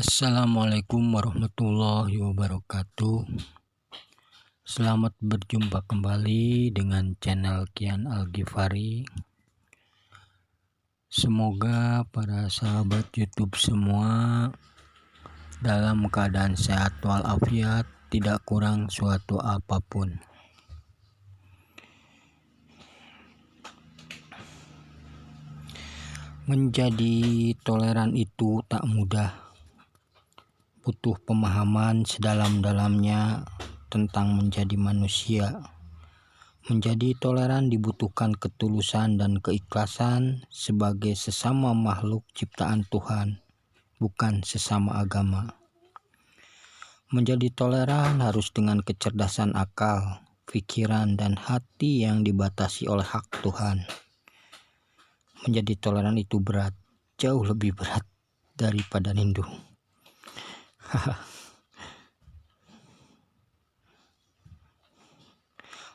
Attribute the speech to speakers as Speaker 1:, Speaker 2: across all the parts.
Speaker 1: Assalamualaikum warahmatullahi wabarakatuh. Selamat berjumpa kembali dengan channel Kian Al-Ghifari. Semoga para sahabat YouTube semua dalam keadaan sehat walafiat, tidak kurang suatu apapun. Menjadi toleran itu tak mudah. Butuh pemahaman sedalam-dalamnya tentang menjadi manusia. Menjadi toleran dibutuhkan ketulusan dan keikhlasan sebagai sesama makhluk ciptaan Tuhan, bukan sesama agama. Menjadi toleran harus dengan kecerdasan akal, pikiran, dan hati yang dibatasi oleh hak Tuhan. Menjadi toleran itu berat, jauh lebih berat daripada rindu.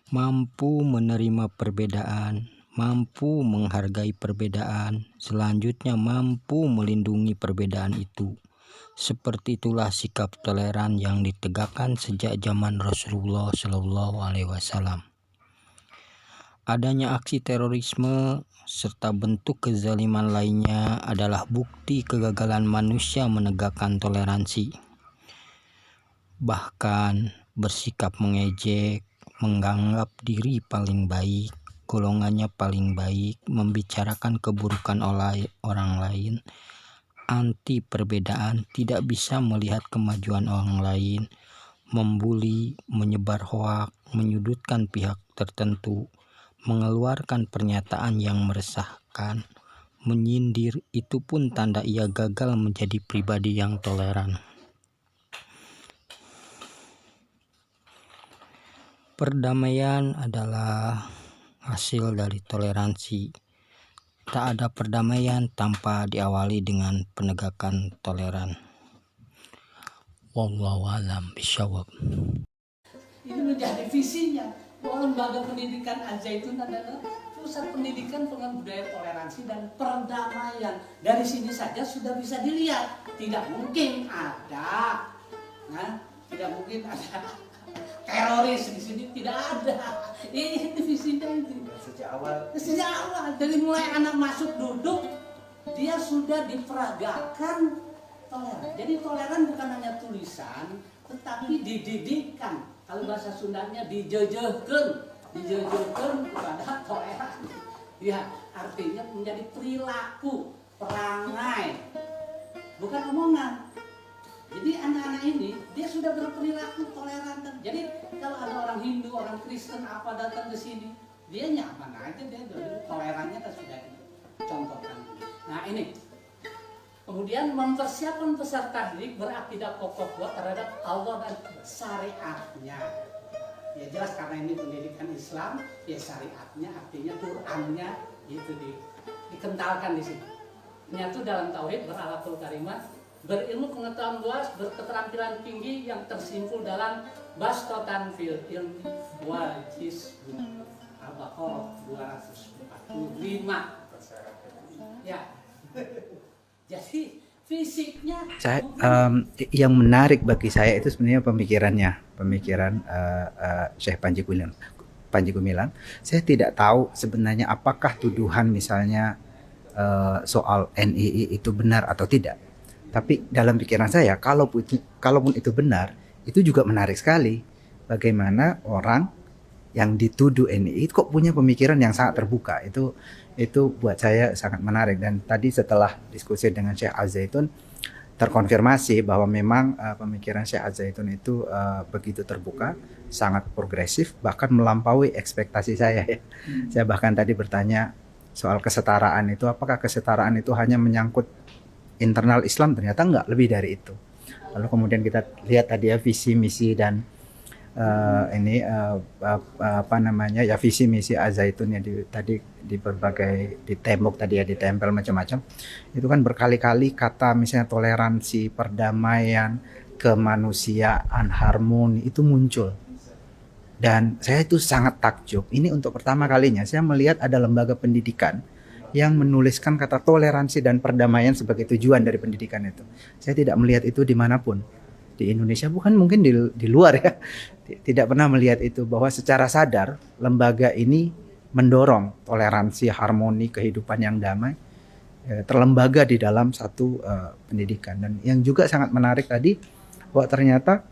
Speaker 1: Mampu menerima perbedaan, mampu menghargai perbedaan, selanjutnya mampu melindungi perbedaan itu. Seperti itulah sikap toleran yang ditegakkan sejak zaman Rasulullah SAW. Adanya aksi terorisme serta bentuk kezaliman lainnya adalah bukti kegagalan manusia menegakkan toleransi. Bahkan bersikap mengejek, menganggap diri paling baik, golongannya paling baik, membicarakan keburukan oleh orang lain, anti perbedaan, tidak bisa melihat kemajuan orang lain, membuli, menyebar hoak, menyudutkan pihak tertentu, mengeluarkan pernyataan yang meresahkan, menyindir, itu pun tanda ia gagal menjadi pribadi yang toleran. Perdamaian adalah hasil dari toleransi. Tak ada perdamaian tanpa diawali dengan penegakan toleran. Wallahu a'lam bishawab.
Speaker 2: Ini menjadi visinya bahwa lembaga pendidikan Al-Zaitun adalah pusat pendidikan dengan budaya toleransi dan perdamaian. Dari sini saja sudah bisa dilihat, tidak mungkin ada, tidak mungkin ada teroris di sini, tidak ada. Ini visinya itu. Sejak awal, dari mulai anak masuk duduk, dia sudah diperagakan toleran. Jadi toleran bukan hanya tulisan, tetapi dididikan. Kalau bahasa Sundanya dijejehkeun kepada toleran. Ya, artinya menjadi perilaku, perangai, bukan omongan. Jadi anak-anak ini dia sudah berperilaku toleran. Jadi kalau ada orang Hindu, orang Kristen apa datang ke sini, dia nyaman aja, dia tolerannya kan sudah dicontohkan. Nah ini. Kemudian mempersiapkan peserta didik berakidah kokoh kuat terhadap Allah dan syariatnya. Ya jelas karena ini pendidikan Islam, ya syariatnya artinya Qurannya itu dikentalkan di sini. Nyatu dalam tauhid, berakhlakul karimah, berilmu pengetahuan luas, berketerampilan tinggi yang tersimpul dalam bastotan fil ilmi wal jism. Al-Baqarah 245. Ya. Jadi fisiknya
Speaker 3: yang menarik bagi saya itu sebenarnya pemikiran Syekh Panji Gumilang. Saya tidak tahu sebenarnya apakah tuduhan misalnya soal NII itu benar atau tidak. Tapi dalam pikiran saya, kalaupun itu benar, itu juga menarik sekali. Bagaimana orang yang dituduh NII kok punya pemikiran yang sangat terbuka. Itu buat saya sangat menarik. Dan tadi setelah diskusi dengan Syekh Al-Zaitun, terkonfirmasi bahwa memang pemikiran Syekh Al-Zaitun itu begitu terbuka, sangat progresif, bahkan melampaui ekspektasi saya. Saya bahkan tadi bertanya soal kesetaraan itu, apakah kesetaraan itu hanya menyangkut internal Islam? Ternyata enggak, lebih dari itu. Lalu kemudian kita lihat tadi ya visi misi dan visi misi Al-Zaitun yang tadi di berbagai di tembok tadi ya, ditempel macam-macam. Itu kan berkali-kali kata misalnya toleransi, perdamaian, kemanusiaan, harmoni itu muncul. Dan saya itu sangat takjub. Ini untuk pertama kalinya saya melihat ada lembaga pendidikan yang menuliskan kata toleransi dan perdamaian sebagai tujuan dari pendidikan itu. Saya tidak melihat itu dimanapun. Di Indonesia bukan mungkin di luar ya. Tidak pernah melihat itu bahwa secara sadar lembaga ini mendorong toleransi, harmoni, kehidupan yang damai terlembaga di dalam satu pendidikan. Dan yang juga sangat menarik tadi bahwa ternyata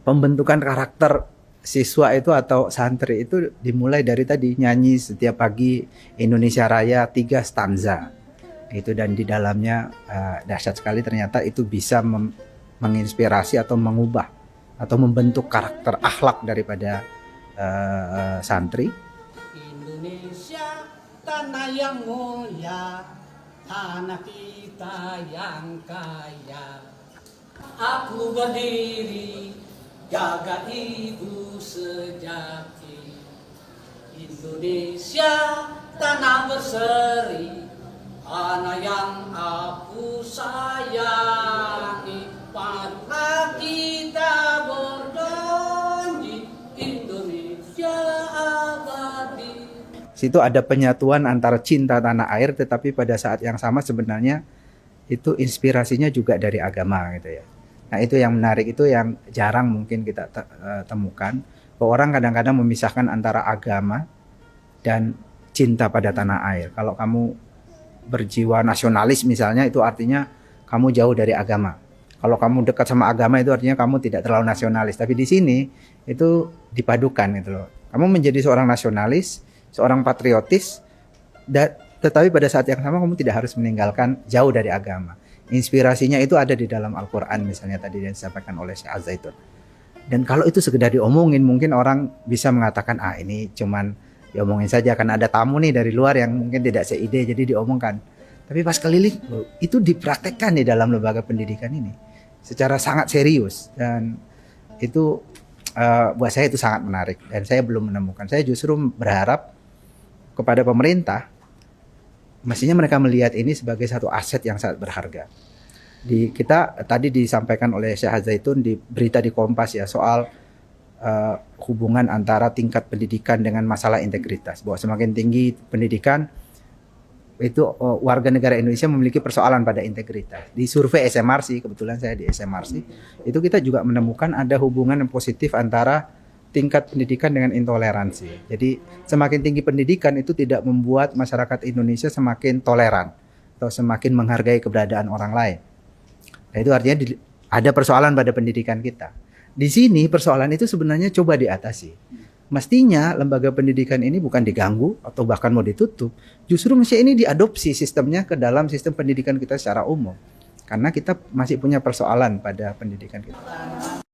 Speaker 3: pembentukan karakter siswa itu atau santri itu dimulai dari tadi nyanyi setiap pagi Indonesia Raya 3 stanza itu, dan di dalamnya dahsyat sekali ternyata itu bisa menginspirasi atau mengubah atau membentuk karakter akhlak daripada santri.
Speaker 2: Indonesia tanah yang mulia, tanah kita yang kaya. Aku berdiri jaga ibu sejati. Indonesia tanah berseri, tanah yang aku sayangi. Marilah kita berdiri, Indonesia abadi.
Speaker 3: Situ ada penyatuan antara cinta tanah air, tetapi pada saat yang sama sebenarnya itu inspirasinya juga dari agama gitu ya. Nah itu yang menarik, itu yang jarang mungkin kita temukan, bahwa orang kadang-kadang memisahkan antara agama dan cinta pada tanah air. Kalau kamu berjiwa nasionalis misalnya, itu artinya kamu jauh dari agama. Kalau kamu dekat sama agama itu artinya kamu tidak terlalu nasionalis. Tapi di sini itu dipadukan gitu loh. Kamu menjadi seorang nasionalis, seorang patriotis, tetapi pada saat yang sama kamu tidak harus meninggalkan jauh dari agama. Inspirasinya itu ada di dalam Al-Quran misalnya tadi yang disampaikan oleh Syekh Az-Zaitun. Dan kalau itu sekedar diomongin, mungkin orang bisa mengatakan ini cuman diomongin saja, karena ada tamu nih dari luar yang mungkin tidak seide jadi diomongkan. Tapi pas keliling itu dipraktekkan di dalam lembaga pendidikan ini secara sangat serius, dan itu buat saya itu sangat menarik dan saya belum menemukan. Saya justru berharap kepada pemerintah, mestinya mereka melihat ini sebagai satu aset yang sangat berharga. Kita tadi disampaikan oleh Syekh Az-Zaitun di berita di Kompas ya soal hubungan antara tingkat pendidikan dengan masalah integritas, bahwa semakin tinggi pendidikan itu warga negara Indonesia memiliki persoalan pada integritas. Di survei SMRC, kebetulan saya di SMRC, itu kita juga menemukan ada hubungan yang positif antara tingkat pendidikan dengan intoleransi. Jadi semakin tinggi pendidikan itu tidak membuat masyarakat Indonesia semakin toleran atau semakin menghargai keberadaan orang lain. Nah, itu artinya ada persoalan pada pendidikan kita. Di sini persoalan itu sebenarnya coba diatasi. Mestinya lembaga pendidikan ini bukan diganggu atau bahkan mau ditutup. Justru mesti ini diadopsi sistemnya ke dalam sistem pendidikan kita secara umum. Karena kita masih punya persoalan pada pendidikan kita.